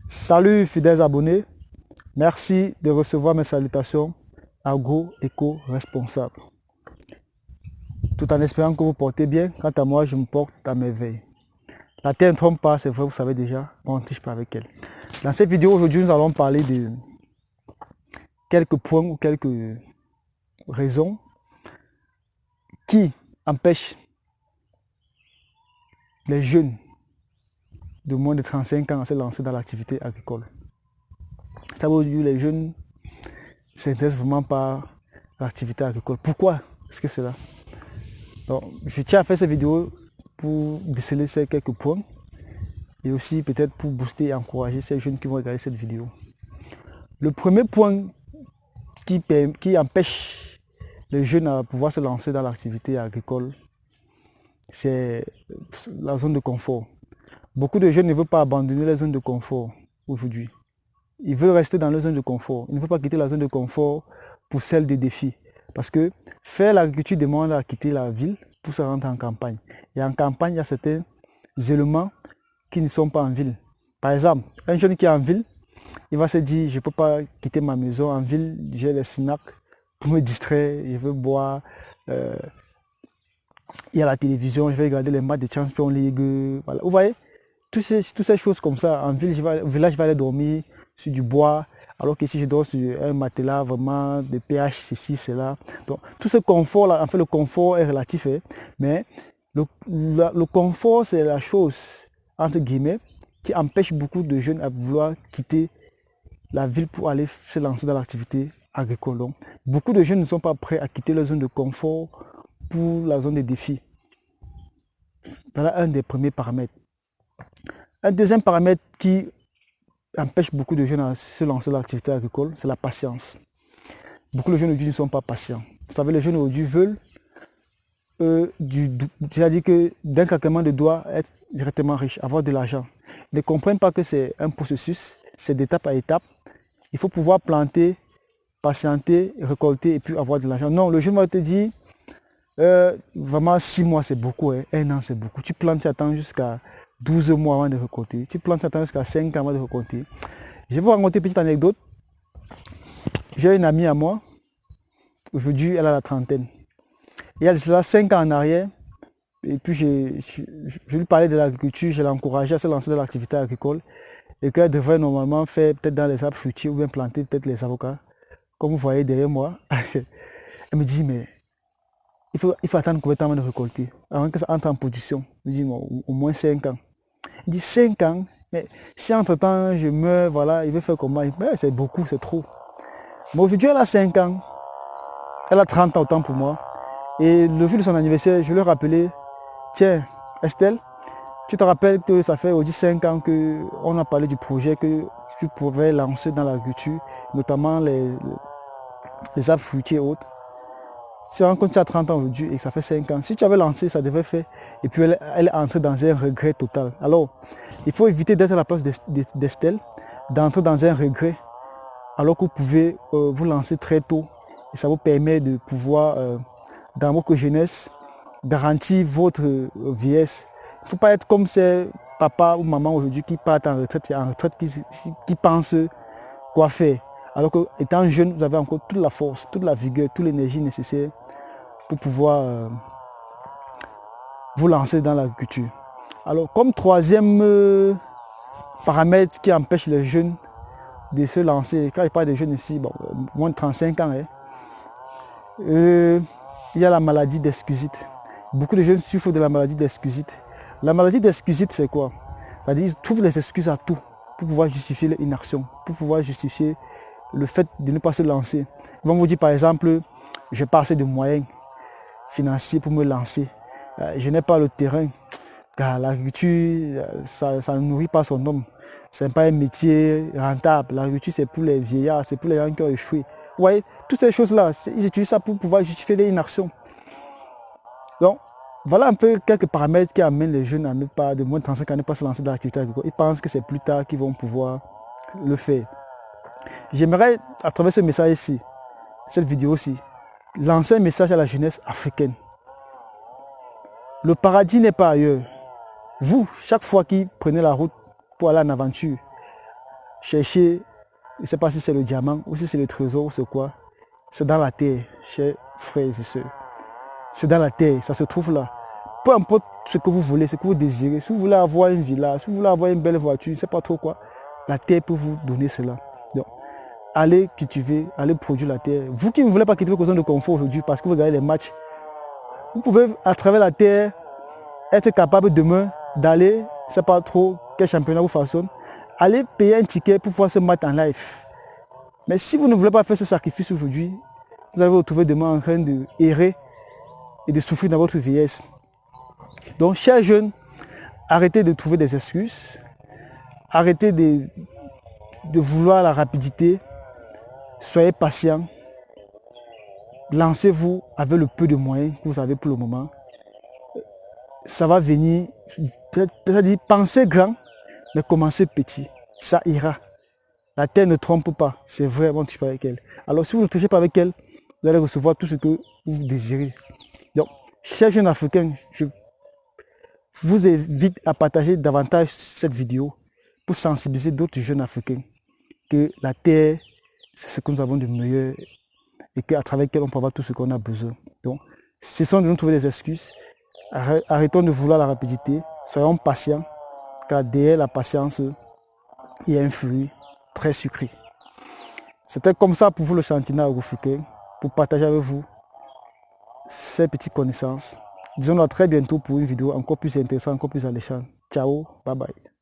Salut fidèles abonnés, merci de recevoir mes salutations agro-éco-responsable. Tout en espérant que vous portez bien, quant à moi je me porte à merveille. La terre ne trompe pas, c'est vrai, vous savez déjà, on ne triche pas avec elle. Dans cette vidéo aujourd'hui nous allons parler de quelques points ou quelques raisons qui empêchent les jeunes de moins de 35 ans à se lancer dans l'activité agricole. Ça veut dire que les jeunes ne s'intéressent vraiment pas à l'activité agricole. Pourquoi est-ce que c'est là? Donc, je tiens à faire cette vidéo pour déceler ces quelques points et aussi peut-être pour booster et encourager ces jeunes qui vont regarder cette vidéo. Le premier point qui empêche les jeunes à pouvoir se lancer dans l'activité agricole, c'est la zone de confort. Beaucoup de jeunes ne veulent pas abandonner la zone de confort aujourd'hui. Ils veulent rester dans leur zone de confort. Ils ne veulent pas quitter la zone de confort pour celle des défis. Parce que faire l'agriculture demande à quitter la ville pour se rendre en campagne. Et en campagne, il y a certains éléments qui ne sont pas en ville. Par exemple, un jeune qui est en ville, il va se dire, je ne peux pas quitter ma maison. En ville, j'ai les snacks pour me distraire. Je veux boire. Il y a la télévision, je vais regarder les matchs de Champions League. Voilà. Vous voyez, toutes ces choses comme ça. En ville, au village, je vais aller dormir sur du bois. Alors qu'ici, je dors sur un matelas vraiment de pH, ceci, cela. Donc, tout ce confort-là, en fait, le confort est relatif. Mais le confort, c'est la chose, entre guillemets, qui empêche beaucoup de jeunes à vouloir quitter la ville pour aller se lancer dans l'activité agricole. Donc, beaucoup de jeunes ne sont pas prêts à quitter leur zone de confort pour la zone des défis. Voilà un des premiers paramètres. Un deuxième paramètre qui empêche beaucoup de jeunes à se lancer dans l'activité agricole, c'est la patience. Beaucoup de jeunes aujourd'hui ne sont pas patients. Vous savez, les jeunes aujourd'hui veulent, c'est-à-dire que d'un claquement de doigts, être directement riche, avoir de l'argent. Ils ne comprennent pas que c'est un processus, c'est d'étape à étape. Il faut pouvoir planter, patienter, récolter et puis avoir de l'argent. Non, le jeune va te dire, vraiment 6 mois c'est beaucoup, hein. 1 an c'est beaucoup. Tu plantes, tu attends jusqu'à 12 mois avant de récolter. Tu plantes, tu attends jusqu'à 5 ans avant de récolter. Je vais vous raconter une petite anecdote. J'ai une amie à moi, aujourd'hui elle a la trentaine. Et elle a 5 ans en arrière, et puis je lui parlais de l'agriculture, je l'ai encouragée à se lancer dans l'activité agricole, et qu'elle devrait normalement faire peut-être dans les arbres fruitiers ou bien planter peut-être les avocats, comme vous voyez derrière moi. Elle me dit, mais il faut attendre combien de temps avant de récolter, avant que ça entre en production. Je dis, au moins 5 ans. Il dit 5 ans, mais si entre-temps je meurs, voilà, il veut faire comment? C'est beaucoup, c'est trop. Mais aujourd'hui, elle a 5 ans, elle a 30 ans autant pour moi. Et le jour de son anniversaire, je lui ai rappelé, tiens, Estelle, tu te rappelles que ça fait aujourd'hui 5 ans qu'on a parlé du projet que tu pouvais lancer dans l'agriculture, notamment les arbres fruitiers et autres. Tu te rends compte que tu as 30 ans aujourd'hui et ça fait 5 ans. Si tu avais lancé, ça devait faire. Et puis elle est entrée dans un regret total. Alors, il faut éviter d'être à la place d'Estelle, d'entrer dans un regret, alors que vous pouvez vous lancer très tôt. Et ça vous permet de pouvoir, dans votre jeunesse, garantir votre vieillesse. Il ne faut pas être comme ces papas ou mamans aujourd'hui qui partent en retraite, qui pensent quoi faire. Alors que étant jeune, vous avez encore toute la force, toute la vigueur, toute l'énergie nécessaire pour pouvoir vous lancer dans l'agriculture. Alors, comme troisième paramètre qui empêche les jeunes de se lancer, quand je parle des jeunes ici, bon, moins de 35 ans, il y a la maladie d'excusite. Beaucoup de jeunes souffrent de la maladie d'excusite. La maladie d'excusite, c'est quoi? C'est-à-dire qu'ils trouvent les excuses à tout pour pouvoir justifier leur inaction, pour pouvoir justifier le fait de ne pas se lancer. Ils vont vous dire par exemple, je n'ai pas assez de moyens financiers pour me lancer. Je n'ai pas le terrain, car l'agriculture, ça ne nourrit pas son homme. Ce n'est pas un métier rentable. L'agriculture, c'est pour les vieillards, c'est pour les gens qui ont échoué. Vous voyez, toutes ces choses-là, ils utilisent ça pour pouvoir justifier leur inaction. Donc, voilà un peu quelques paramètres qui amènent les jeunes à ne pas, de moins de 35 ans, à ne pas se lancer dans l'activité agricole. Ils pensent que c'est plus tard qu'ils vont pouvoir le faire. J'aimerais, à travers ce message-ci, cette vidéo-ci, lancer un message à la jeunesse africaine. Le paradis n'est pas ailleurs. Vous, chaque fois qu'ils prenez la route pour aller en aventure, chercher, je ne sais pas si c'est le diamant ou si c'est le trésor ou c'est quoi, c'est dans la terre, chers frères et sœurs. C'est dans la terre, ça se trouve là. Peu importe ce que vous voulez, ce que vous désirez, si vous voulez avoir une villa, si vous voulez avoir une belle voiture, je ne sais pas trop quoi, la terre peut vous donner cela. Donc, allez cultiver, allez produire la terre. Vous qui ne voulez pas quitter votre zone de confort aujourd'hui parce que vous regardez les matchs, vous pouvez à travers la terre être capable demain d'aller, je ne sais pas trop quel championnat vous façonne, aller payer un ticket pour pouvoir se mettre en live. Mais si vous ne voulez pas faire ce sacrifice aujourd'hui, vous allez vous retrouver demain en train de errer et de souffrir dans votre vieillesse. Donc, chers jeunes, arrêtez de trouver des excuses, arrêtez de vouloir la rapidité, soyez patients, lancez-vous avec le peu de moyens que vous avez pour le moment. Ça va venir, c'est-à-dire pensez grand, mais commencez petit, ça ira. La terre ne trompe pas, c'est vrai, on ne touche pas avec elle. Alors si vous ne touchez pas avec elle, vous allez recevoir tout ce que vous désirez. Donc, chers jeunes africains, je vous invite à partager davantage cette vidéo pour sensibiliser d'autres jeunes africains que la terre, c'est ce que nous avons de meilleur et qu'à travers lequel on peut avoir tout ce qu'on a besoin. Donc, cessons de nous trouver des excuses, arrêtons de vouloir la rapidité, soyons patients, car derrière la patience, il y a un fruit très sucré. C'était comme ça pour vous le Chantina africain, pour partager avec vous ces petites connaissances. Disons-nous à très bientôt pour une vidéo encore plus intéressante, encore plus alléchante. Ciao, bye bye.